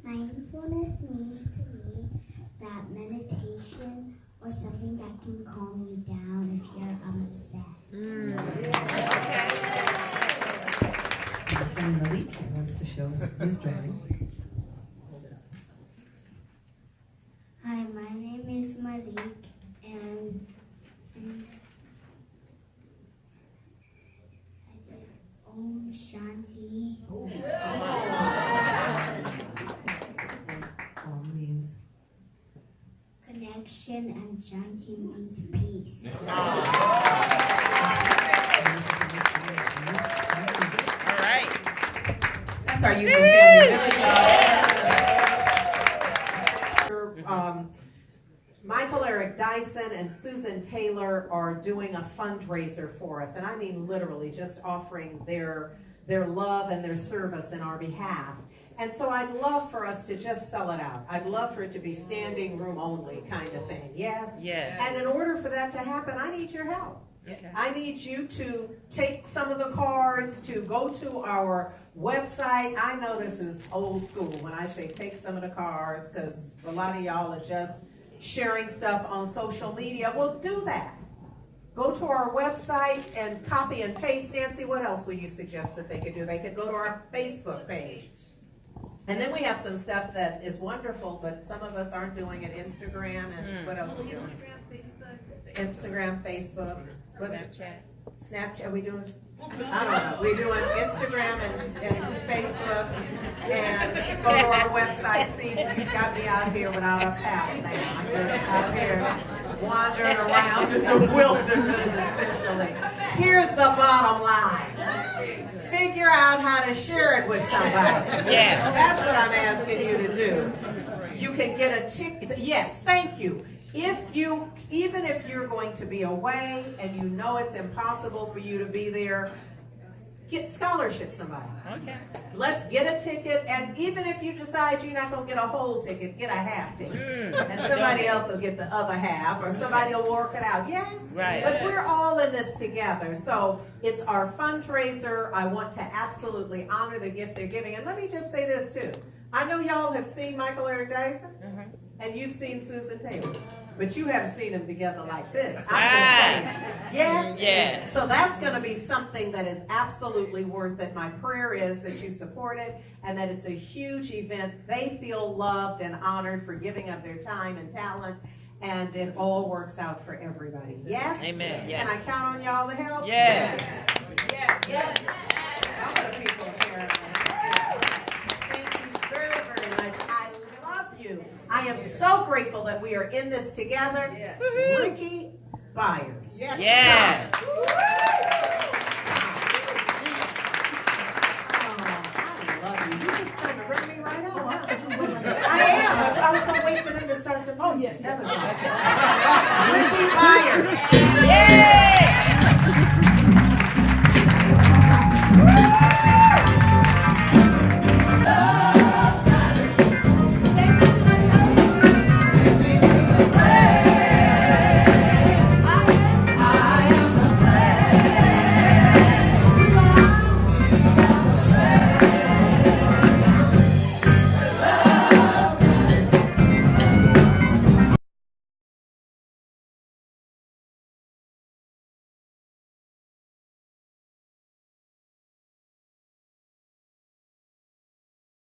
Speaker 6: Mindfulness means to me that meditation or something that can calm you down if you're upset.
Speaker 1: My friend Malik wants to show us his drawing. Hold it up.
Speaker 6: Hi, my name is Malik, and I did Om Shanti.
Speaker 1: Om means
Speaker 6: Connection, and Shanti means peace.
Speaker 3: All right.
Speaker 1: that's our youth and family village. Michael Eric Dyson and Susan Taylor are doing a fundraiser for us, and I mean literally just offering their love and their service in our behalf. And so I'd love for us to just sell it out. I'd love for it to be standing room only kind of thing. Yes?
Speaker 3: Yes.
Speaker 1: And in order for that to happen, I need your help.
Speaker 3: Okay.
Speaker 1: I need you to take some of the cards, to go to our website. I know this is old school when I say take some of the cards, because a lot of y'all are just sharing stuff on social media. Well, do that. Go to our website and copy and paste. Nancy, what else would you suggest that they could do? They could go to our Facebook page. And then we have some stuff that is wonderful, but some of us aren't doing it. Instagram and what else are we doing? Instagram, Facebook. Snapchat. Are we doing? I don't know. We're doing Instagram and Facebook, and go to our website. See, you got me out here without a path now. I'm just out here wandering around in the wilderness, essentially. Here's the bottom line. Figure out how to share it with somebody.
Speaker 3: Yeah.
Speaker 1: That's what I'm asking you to do. You can get a ticket. Yes, thank you. Even if you're going to be away and you know it's impossible for you to be there, get scholarship somebody.
Speaker 3: Okay.
Speaker 1: Let's get a ticket, and even if you decide you're not going to get a whole ticket, get a half ticket. And somebody else will get the other half, or somebody will work it out. Yes?
Speaker 3: Right.
Speaker 1: But we're all in this together. So it's our fundraiser. I want to absolutely honor the gift they're giving. And let me just say this, too. I know y'all have seen Michael Eric Dyson, and you've seen Susan Taylor. But you haven't seen them together like this. I'm just saying. Yes?
Speaker 3: Yes.
Speaker 1: So that's going to be something that is absolutely worth it. My prayer is that you support it and that it's a huge event. They feel loved and honored for giving up their time and talent, and it all works out for everybody. Yes?
Speaker 3: Amen. Yes.
Speaker 1: Can I count on y'all to help?
Speaker 3: Yes.
Speaker 1: Yes. Yes. Some of the people apparently. Thank you very, very much. I love you. I am so grateful that we are in this together. Yes. Ricky Byars.
Speaker 3: Yes. Yes.
Speaker 1: Oh, I love you. You just trying to rip me right out. Huh? I am. I was going to wait for them to start the. Oh, yes. That was Ricky Byars.
Speaker 3: Yay!